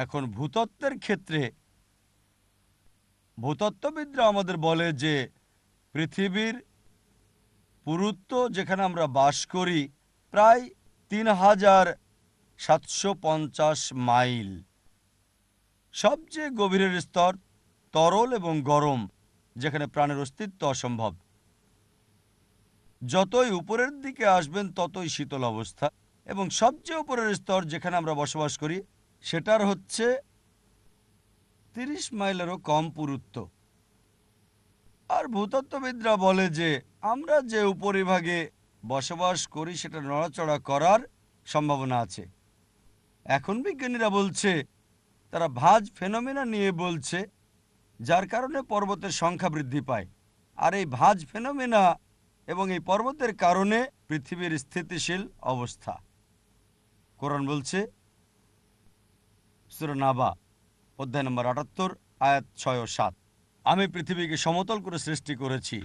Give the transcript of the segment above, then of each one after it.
এখন ভূতত্ত্বের ক্ষেত্রে ভূতত্ত্ববিদরা আমাদের বলে যে পৃথিবীর পুরুত্ব যেখানে আমরা বাস করি প্রায় ৩,৭৫০ মাইল। সবচেয়ে গভীরের স্তর তরল এবং গরম, যেখানে প্রাণের অস্তিত্ব অসম্ভব। যতই উপরের দিকে আসবেন ততই শীতল অবস্থা, এবং সবচেয়ে উপরের স্তর যেখানে আমরা বসবাস করি সেটার হচ্ছে ৩০ মাইলেরও কম পুরুত্ব। আর ভূতত্ত্ববিদরা বলে যে আমরা যে উপরিভাগে বসবাস করি সেটা নড়াচড়া করার সম্ভাবনা আছে। এখন বিজ্ঞানীরা বলছে, তারা ভাঁজ ফেনোমেনা নিয়ে বলছে, যার কারণে পর্বতের সংখ্যা বৃদ্ধি পায়। আর এই ভাঁজ ফেনোমেনা এবং এই পর্বতের কারণে পৃথিবীর স্থিতিশীল অবস্থা। কোরআন বলছে সূরা নাবা অধ্যায় নম্বর ৭৮ আয়াত ৬ ও ৭, আমি পৃথিবীকে সমতল করে সৃষ্টি করেছি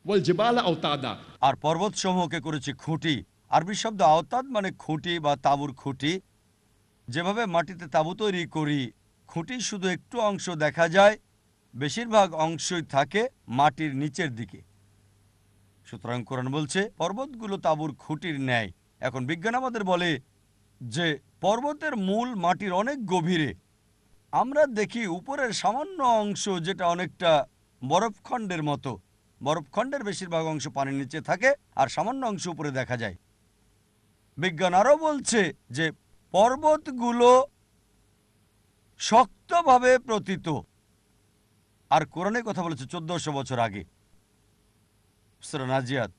والجبال أوتادا আর পর্বতসমূহকে করেছি খুঁটি। আরবি শব্দ আওতাদ মানে খুঁটি বা তাঁবুর খুঁটি। যেভাবে মাটিতে তাঁবু তৈরি করি, খুঁটি শুধু একটু অংশ দেখা যায়, বেশিরভাগ অংশই থাকে মাটির নিচের দিকে। সুতরাং কোরআন বলছে পর্বতগুলো তাঁবুর খুঁটির ন্যায়। এখন বিজ্ঞান আমাদের বলে যে পর্বতের মূল মাটির অনেক গভীরে। আমরা দেখি উপরের সামান্য অংশ যেটা অনেকটা বরফখণ্ডের মতো। বরফখণ্ডের বেশিরভাগ অংশ পানির নিচে থাকে আর সামান্য অংশ উপরে দেখা যায়। বিজ্ঞান আরও বলছে যে পর্বতগুলো শক্তভাবে প্রতীত। আর কোরআনে কথা বলেছে ১৪০০ বছর আগে, সূরা নাজিয়াত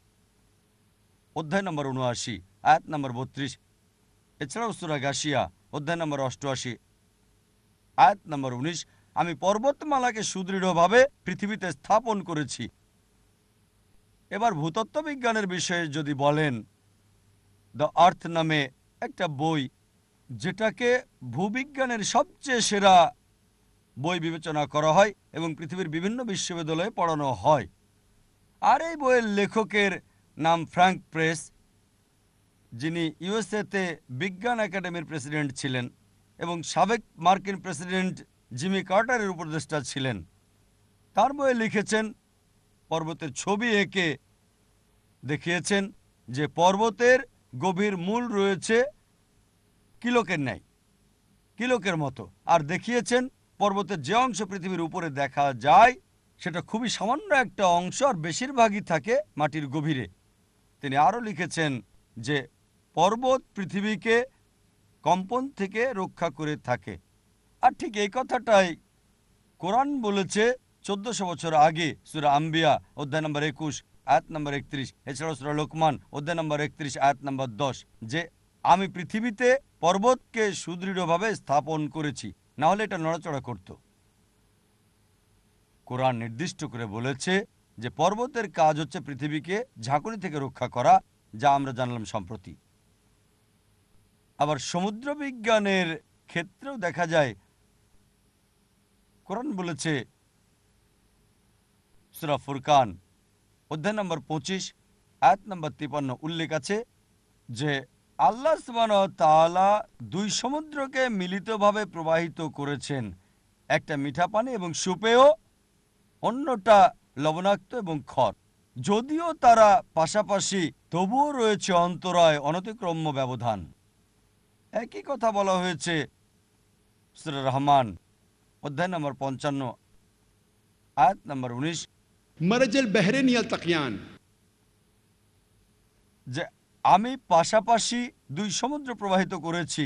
অধ্যায় নম্বর ৭৯ আয়াত নম্বর ৩২। এছাড়াও সূরা গাশিয়া অধ্যায় নম্বর ৮৮ আয়াত নম্বর ১৯, আমি পর্বতমালাকে সুদৃঢ়ভাবে পৃথিবীতে স্থাপন করেছি। এবার ভূতত্ত্ববিজ্ঞানের বিষয়ে যদি বলেন, দ্য আর্থ নামে একটা বই, যেটাকে ভূবিজ্ঞানের সবচেয়ে সেরা বই বিবেচনা করা হয় এবং পৃথিবীর বিভিন্ন বিশ্ববিদ্যালয়ে পড়ানো হয়। আর এই বইয়ের লেখকের নাম ফ্র্যাঙ্ক প্রেস, যিনি ইউএসএতে বিজ্ঞান একাডেমির প্রেসিডেন্ট ছিলেন এবং সাবেক মার্কিন প্রেসিডেন্ট জিমি কার্টারের উপদেষ্টা ছিলেন। তার বইয়ে লিখেছেন, পর্বতের ছবি এঁকে দেখিয়েছেন যে পর্বতের গভীর মূল রয়েছে কিলোকের ন্যায়, কিলোকের মতো। আর দেখিয়েছেন পর্বতের যে অংশ পৃথিবীর উপরে দেখা যায় সেটা খুবই সামান্য একটা অংশ আর বেশিরভাগই থাকে মাটির গভীরে। তিনি আরও লিখেছেন যে পর্বত পৃথিবীকে কম্পন থেকে রক্ষা করে থাকে। আর ঠিক এই কথাটাই কোরআন বলেছে ১৪০০ বছর আগে সূরা আম্বিয়া অধ্যায় নম্বর ২১ আয়াত নম্বর ৩১। এছাড়াও সূরা লোকমান অধ্যায় নম্বর ৩১ আয়াত নম্বর ১০, যে আমি পৃথিবীতে পর্বতকে সুদৃঢ়ভাবে স্থাপন করেছি, না হলে এটা নড়াচড়া করত। কোরআন নির্দিষ্ট করে বলেছে যে পর্বতের কাজ হচ্ছে পৃথিবীকে ঝাঁকুনি থেকে রক্ষা করা, যা আমরা জানলাম সম্প্রতি। আবার সমুদ্র বিজ্ঞানের ক্ষেত্রেও দেখা যায়, কোরআন বলেছে সূরা ফুরকান অধ্যায় নম্বর ২৫ আয়াত নম্বর ৫৩ উল্লেখ আছে যে আল্লাহ সুবহানাহু ওয়া তাআলা দুই সমুদ্রকে মিলিতভাবে প্রবাহিত করেছেন, একটা মিঠা পানি এবং সুপেয়, অন্যটা লবণাক্ত এবং খর। যদিও তারা পাশাপাশি, তবুও রয়েছে অন্তরায়, অনতিক্রম্য ব্যবধান। একই কথা বলা হয়েছে সূরা রহমান অধ্যায় নম্বর ৫৫ আয়াত নম্বর ১৯, مرج البحرين يلتقيان যে আমি পাশাপাশি দুই সমুদ্র প্রবাহিত করেছি,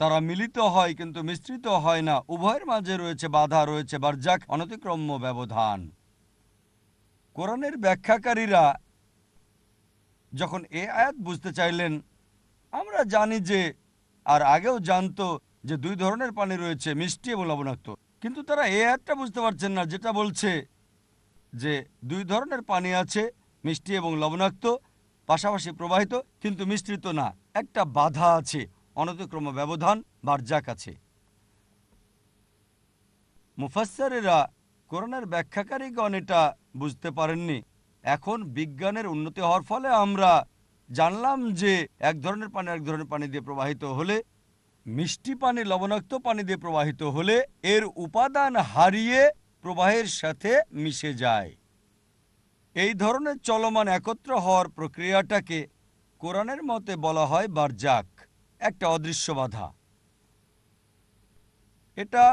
তারা মিলিত হয় কিন্তু মিশ্রিত হয় না, উভয়ের মাঝে রয়েছে বাধা, রয়েছে বারজাক, অনতিক্রম্য ব্যবধান। কোরআনের ব্যাখ্যাকারীরা যখন এ আয়াত বুঝতে চাইলেন, আমরা জানি যে আর আগেও জানতো যে দুই ধরনের পানি রয়েছে, মিষ্টি এবং লবণাক্ত, কিন্তু তারা এ আয়াতটা বুঝতে পারছেন না, যেটা বলছে যে দুই ধরনের পানি আছে, মিষ্টি এবং লবণাক্ত, পাশাপাশি প্রবাহিত কিন্তু মিশ্রিত না, একটা বাধা আছে, অনতিক্রম্য ব্যবধান, বারজাক আছে। মুফাসসিরেরা, কোরআনের ব্যাখ্যাকারীগণ এটা বুঝতে পারেননি। এখন বিজ্ঞানের উন্নতি হওয়ার ফলে আমরা জানলাম যে এক ধরনের পানি এক ধরনের পানি দিয়ে প্রবাহিত হলে মিষ্টি পানি লবণাক্ত পানি দিয়ে প্রবাহিত হলে এর উপাদান হারিয়ে প্রবাহের সাথে মিশে যায়। এই ধরনের চলমান একত্র হওয়ার প্রক্রিয়াটাকে কোরআনের মতে বলা হয় বারজাক, একটা অদৃশ্য বাধা। এটা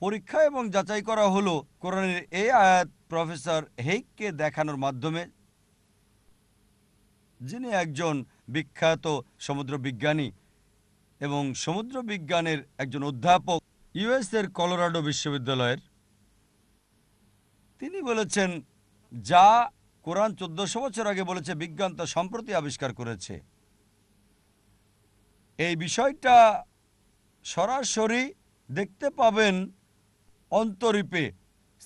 পরীক্ষা এবং যাচাই করা হলো কোরআনের এই আয়াত প্রফেসর হেইককে দেখানোর মাধ্যমে, যিনি একজন বিখ্যাত সমুদ্র বিজ্ঞানী এবং সমুদ্র বিজ্ঞানের একজন অধ্যাপক ইউএসের কলোরাডো বিশ্ববিদ্যালয়ের। তিনি বলেছেন যা কোরআন 1400 বছর আগে বলেছে, বিজ্ঞান তা সম্প্রতি আবিষ্কার করেছে। এই বিষয়টা সরাসরি দেখতে পাবেন অন্তরীপে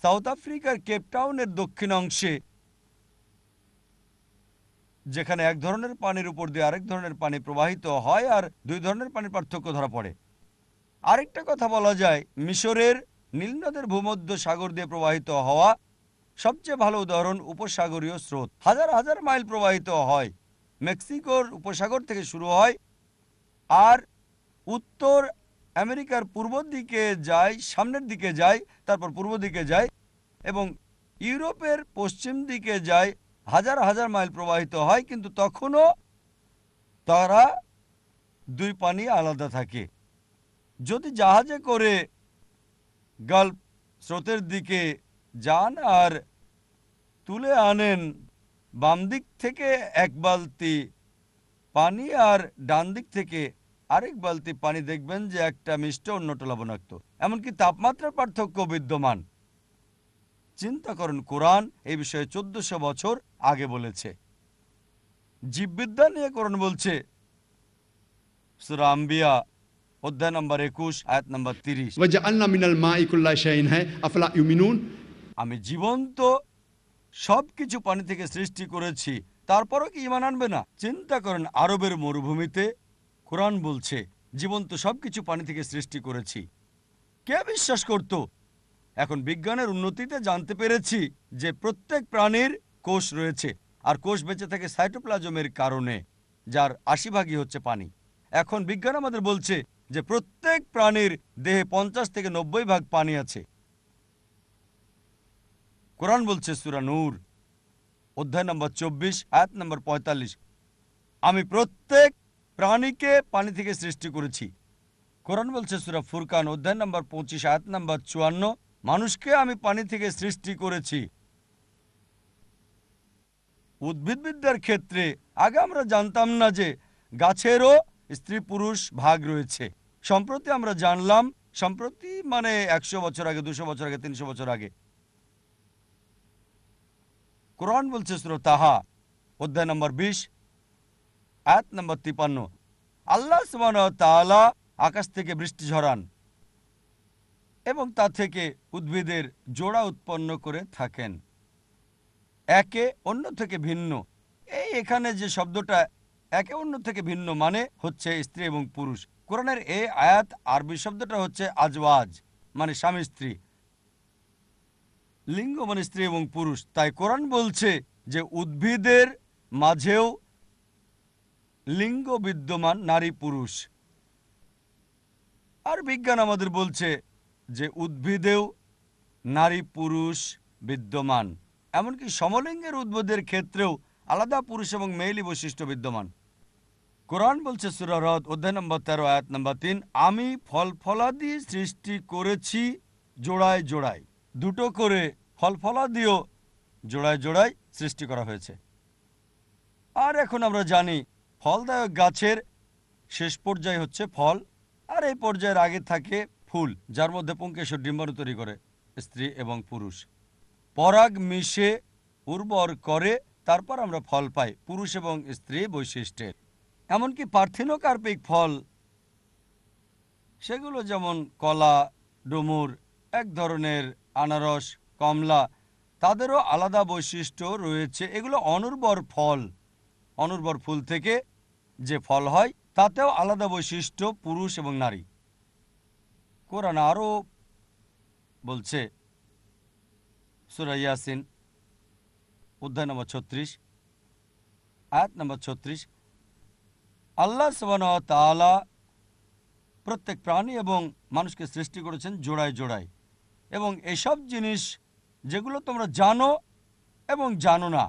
সাউথ আফ্রিকার কেপটাউনের দক্ষিণ অংশে, যেখানে এক ধরনের পানির উপর দিয়ে আরেক ধরনের পানি প্রবাহিত হয় আর দুই ধরনের পানির পার্থক্য ধরা পড়ে। আরেকটা কথা বলা যায়, মিশরের নীল নদের ভূমধ্য সাগর দিয়ে প্রবাহিত হওয়া সবচেয়ে ভালো উদাহরণ উপসাগরীয় স্রোত হাজার হাজার মাইল প্রবাহিত হয়, মেক্সিকোর উপসাগর থেকে শুরু হয় আর উত্তর আমেরিকার পূর্ব দিকে যায়, সামনের দিকে যায়, তারপর পূর্ব দিকে যায় এবং ইউরোপের পশ্চিম দিকে যায়, হাজার হাজার মাইল প্রবাহিত হয়, কিন্তু তখনও তারা দুই পানি আলাদা থাকে। যদি জাহাজে করে গালফ স্রোতের দিকে যান আর তুলে আনেন বাম দিক থেকে এক বালতি পানি আর ডান দিক থেকে আরেক বালতি পানি, দেখবেন যে একটা মিষ্ট অন্যটা লবণাক্ত, এমনকি তাপমাত্রার পার্থক্য বিদ্যমান। চিন্তা করুন, কোরআন এই বিষয়ে 1400 বছর আগে বলেছে। জীববিদ্যা নিয়ে কোরআন বলছে সূরা আম্বিয়া অধ্যায় নম্বর 21 আয়াত নম্বর 30, वजअलना मिनल माइ कुल्ला शैइन है अफला युमिनून। আমি জীবন্ত সব কিছু পানি থেকে সৃষ্টি করেছি, তারপরও কি ঈমান আনবে না? চিন্তা করেন, আরবের মরুভূমিতে কোরআন বলছে জীবন্ত সবকিছু পানি থেকে সৃষ্টি করেছি। কে বিশ্বাস করত? এখন বিজ্ঞানের উন্নতিতে জানতে পেরেছি যে প্রত্যেক প্রাণীর কোষ রয়েছে আর কোষ বেঁচে থাকে সাইটোপ্লাজমের কারণে, যার 80 ভাগই হচ্ছে পানি। এখন বিজ্ঞান আমাদের বলছে যে প্রত্যেক প্রাণীর দেহে 50 থেকে 90 ভাগ পানি আছে। কোরআন বলছে সূরা নূর অধ্যায় নম্বর 24 আয়াত নম্বর 45, আমি প্রত্যেক প্রাণীকে পানি থেকে সৃষ্টি করেছি। কোরআন বলছে সূরা ফুরকান অধ্যায় নম্বর 25 আয়াত নম্বর 54, মানুষকে আমি পানি থেকে সৃষ্টি করেছি। উদ্ভিদবিদ্যার ক্ষেত্রে আগে আমরা জানতাম না যে গাছেরও স্ত্রী পুরুষ ভাগ রয়েছে। সম্প্রতি আমরা জানলাম, সম্প্রতি মানে 100 বছর আগে, 200 বছর আগে, 300 বছর আগে। কোরআন বলছে সূরা তাহা অধ্যায় নম্বর 20 আয়াত নম্বর 53, আল্লাহ সুবহানাহু ওয়া তাআলা আকাশ থেকে বৃষ্টি ঝরান এবং তা থেকে উদ্ভিদের জোড়া উৎপন্ন করে থাকেন, একে অন্য থেকে ভিন্ন। এখানে যে শব্দটা একে অন্য থেকে ভিন্ন মানে হচ্ছে স্ত্রী এবং পুরুষ। কোরআনের এই আয়াত আরবি শব্দটা হচ্ছে আজওয়াজ, মানে স্বামী স্ত্রী, লিঙ্গ মানে স্ত্রী এবং পুরুষ। তাই কোরআন বলছে যে উদ্ভিদের মাঝেও লিঙ্গ বিদ্যমান, নারী পুরুষ। আর বিজ্ঞান আমাদের বলছে যে উদ্ভিদেও নারী পুরুষ বিদ্যমান, এমনকি সমলিঙ্গের উদ্ভিদের ক্ষেত্রেও আলাদা পুরুষ এবং মেয়েলি বৈশিষ্ট্য বিদ্যমান। কোরআন বলছে সূরা রদ অধ্যায় নম্বর 13 আয়াত নম্বর 3, আমি ফল ফলাদি সৃষ্টি করেছি জোড়ায় জোড়ায়। দুটো করে ফল ফলাদিও জোড়ায় জোড়ায় সৃষ্টি করা হয়েছে। আর এখন আমরা জানি ফলদায়ক গাছের শেষ পর্যায়ে হচ্ছে ফল, আর এই পর্যায়ের আগে থাকে ফুল, যার মধ্যে পুংকেশর ডিম্বাণু তৈরি করে স্ত্রী এবং পুরুষ। পরাগ মিশে উর্বর করে, তারপর আমরা ফল পাই পুরুষ এবং স্ত্রী বৈশিষ্ট্যের। এমনকি পার্থেনোকার্পিক ফল, সেগুলো যেমন কলা, ডুমুর, এক ধরনের আনারস, কমলা, তাদেরও আলাদা বৈশিষ্ট্য রয়েছে। এগুলো অনুর্বর ফল, অনুর্বর ফুল থেকে যে ফল হয় তাতেও আলাদা বৈশিষ্ট্য পুরুষ এবং নারী। কোরআন আরও বলছে সূরা ইয়াসিন অধ্যায় নম্বর 36 আয়াত নম্বর 36, আল্লাহ সুবহানাহু ওয়া তাআলা প্রত্যেক প্রাণী এবং মানুষকে সৃষ্টি করেছেন জোড়ায় জোড়ায়। এবং এসব জিনিস যেগুলো তোমরা জানো এবং জানো না,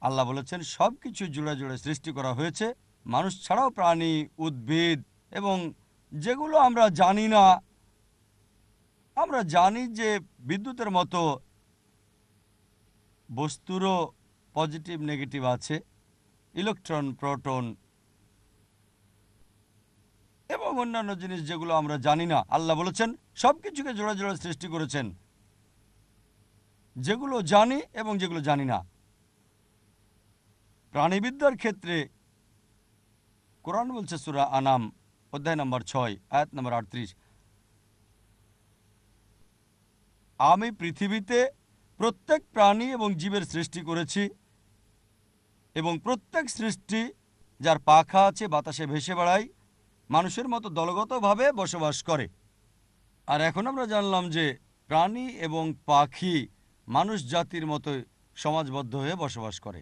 আল্লাহ বলেছেন সব কিছু জোড়ায় জোড়ায় সৃষ্টি করা হয়েছে, মানুষ ছাড়াও প্রাণী, উদ্ভিদ এবং যেগুলো আমরা জানি না। আমরা জানি যে বিদ্যুতের মতো বস্তুরও পজিটিভ নেগেটিভ আছে, ইলেকট্রন, প্রোটন এবং অন্যান্য জিনিস যেগুলো আমরা জানি না। আল্লাহ বলেছেন সব কিছুকে জোড়া জোড়া সৃষ্টি করেছেন, যেগুলো জানি এবং যেগুলো জানি না। প্রাণীবিদ্যার ক্ষেত্রে কোরআন বলছে সূরা আনাম অধ্যায় নম্বর 6 আয়াত নম্বর 38, আমি পৃথিবীতে প্রত্যেক প্রাণী এবং জীবের সৃষ্টি করেছি এবং প্রত্যেক সৃষ্টি যার পাখা আছে বাতাসে ভেসে বেড়ায়, মানুষের মতো দলগতভাবে বসবাস করে। আর এখন আমরা জানলাম যে প্রাণী এবং পাখি মানুষ জাতির মতোই সমাজবদ্ধ হয়ে বসবাস করে।